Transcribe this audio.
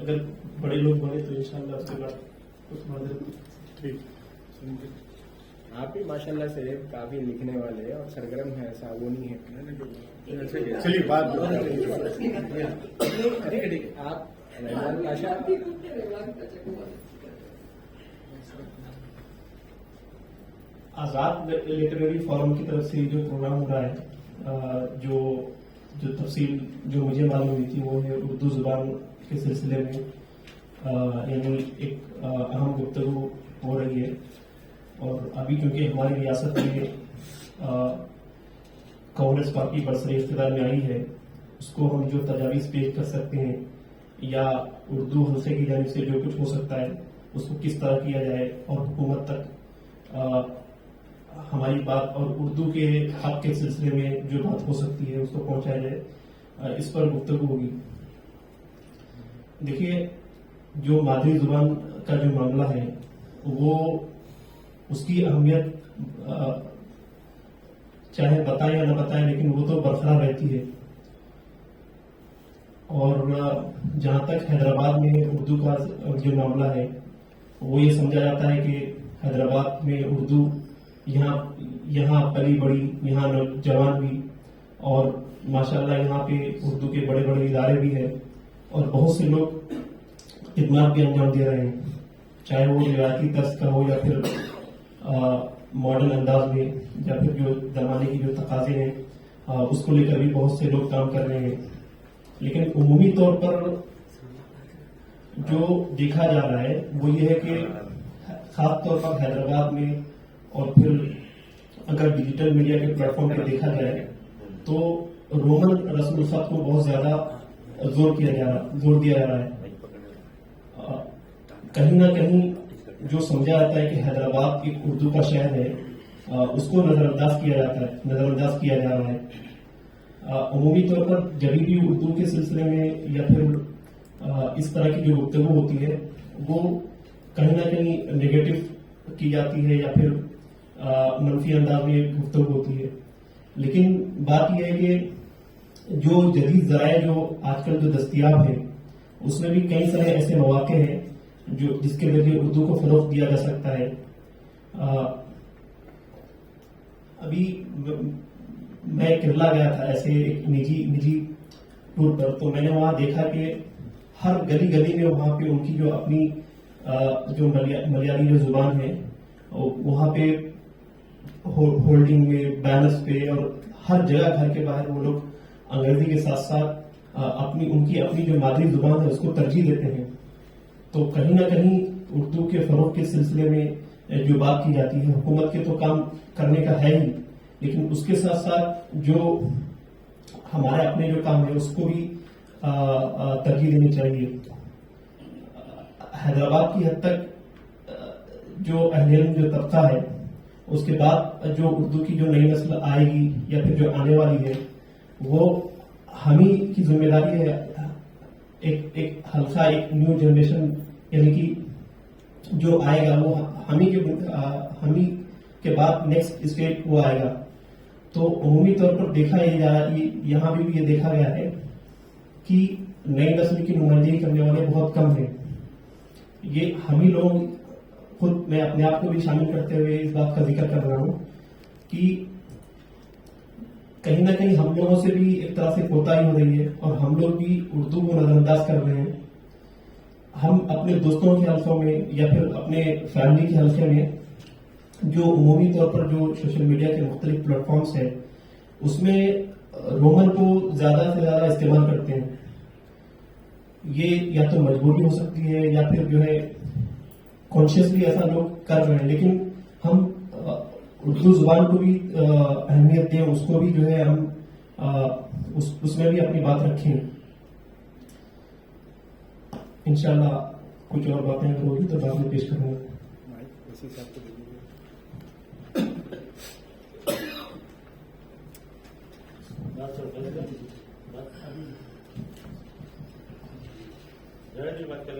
اگر بڑے لوگ بنے تو انشاءاللہ اس کے بعد کچھ معذرت. ٹھیک. آپ بھی ماشاء اللہ سے کافی لکھنے والے اور سرگرم ہیں, ایسا وہ نہیں ہے. چلیے بات آپ رحمان پاشا آزاد لٹریری فورم کی طرف سے جو پروگرام ہو رہا ہے, جو تفصیل جو مجھے معلوم ہوئی تھی وہ ہے اردو زبان کے سلسلے میں یعنی ایک اہم گفتگو ہو رہی ہے. اور ابھی کیونکہ ہماری ریاست میں کانگریس پارٹی برسر اقتدار میں آئی ہے, اس کو ہم جو تجاویز پیش کر سکتے ہیں یا اردو حلقے کی جانب سے جو کچھ ہو سکتا ہے اس کو کس طرح کیا جائے اور حکومت تک ہماری بات اور اردو کے حق کے سلسلے میں جو بات ہو سکتی ہے اس کو پہنچایا جائے, اس پر گفتگو ہوگی. دیکھیے, جو مادری زبان کا جو معاملہ ہے وہ اس کی اہمیت چاہے بتائیں یا نہ بتائیں لیکن وہ تو برقرار رہتی ہے. اور جہاں تک حیدرآباد میں اردو کا جو معاملہ ہے وہ یہ سمجھا جاتا ہے کہ حیدرآباد میں اردو یہاں پلی بڑی, یہاں نوجوان بھی, اور ماشاءاللہ یہاں پہ اردو کے بڑے بڑے ادارے بھی ہیں اور بہت سے لوگ خدمات بھی انجام دے رہے ہیں, چاہے وہ روایتی طرز کا ہو یا پھر ماڈرن انداز میں یا پھر جو زمانے کی جو تقاضے ہیں اس کو لے کر بھی بہت سے لوگ کام کر رہے ہیں. لیکن عمومی طور پر جو دیکھا جا رہا ہے وہ یہ ہے کہ خاص طور پر حیدرآباد میں اور پھر اگر ڈیجیٹل میڈیا کے پلیٹ فارم پہ دیکھا جائے تو رومن رسم الخط کو بہت زیادہ زور دیا جا رہا ہے. کہیں نہ کہیں جو سمجھا جاتا ہے کہ حیدرآباد ایک اردو کا شہر ہے اس کو نظر انداز کیا جا رہا ہے. عمومی طور پر جب بھی اردو کے سلسلے میں یا پھر اس طرح کی جو گفتگو ہوتی ہے وہ کہیں نہ کہیں نیگیٹو کی جاتی ہے یا پھر منفی انداز میں گفتگو ہوتی ہے. لیکن بات یہ ہے کہ جو جدید ذرائع جو آج کل جو دستیاب ہیں اس میں بھی کئی سارے ایسے مواقع ہیں جس کے ذریعے اردو کو فروغ دیا جا سکتا ہے. ابھی میں کیرلا گیا تھا ایسے ایک نجی ٹور پر, تو میں نے وہاں دیکھا کہ ہر گلی گلی میں وہاں پہ ان کی جو اپنی جو ملیالی جو زبان ہے وہاں پہ ہولڈنگ میں, بینرز پہ اور ہر جگہ گھر کے باہر وہ لوگ انگریزی کے ساتھ ساتھ ان کی اپنی جو مادری زبان ہے اس کو ترجیح دیتے ہیں. تو کہیں نہ کہیں اردو کے فروغ کے سلسلے میں جو بات کی جاتی ہے حکومت کے تو کام کرنے کا ہے ہی, لیکن اس کے ساتھ ساتھ جو ہمارے اپنے جو کام ہے اس کو بھی ترجیح دینی چاہیے. حیدرآباد کی حد تک جو اہل علم جو طبقہ ہے اس کے بعد جو اردو کی جو نئی نسل آئے گی یا پھر جو آنے والی ہے وہ ہم ہی کی ذمہ داری ہے. ایک حلقہ, ایک نیو جنریشن یعنی کہ جو آئے گا وہ ہم ہی کے بعد نیکسٹ اسٹیج وہ آئے گا. تو عمومی طور پر دیکھا یہاں بھی یہ دیکھا گیا ہے کہ نئی نسل کی نمائندگی کرنے والے بہت کم ہیں. یہ ہم ہی لوگ خود, میں اپنے آپ کو بھی شامل کرتے ہوئے اس بات کا ذکر کر رہا ہوں کہ کہیں نہ کہیں ہم لوگوں سے بھی ایک طرح سے کوتاہی ہو رہی ہے اور ہم لوگ بھی اردو کو نظر انداز کر رہے ہیں. ہم اپنے دوستوں کے حلقوں میں یا پھر اپنے فیملی کے حلقے میں جو عمومی طور پر جو سوشل میڈیا کے مختلف پلیٹ فارمز ہیں اس میں رومن کو زیادہ سے زیادہ استعمال کرتے ہیں. یہ یا تو مجبوری ہو سکتی ہے یا پھر جو ہے کانشیسلی ایسا لوگ کر رہے ہیں, لیکن ہم اردو زبان کو بھی اہمیت دیں, اس کو بھی جو ہے ہم اس میں بھی اپنی بات رکھیں. انشاءاللہ کچھ اور باتیں اگر ہوگی تو بعد میں پیش کروں گا. بات کر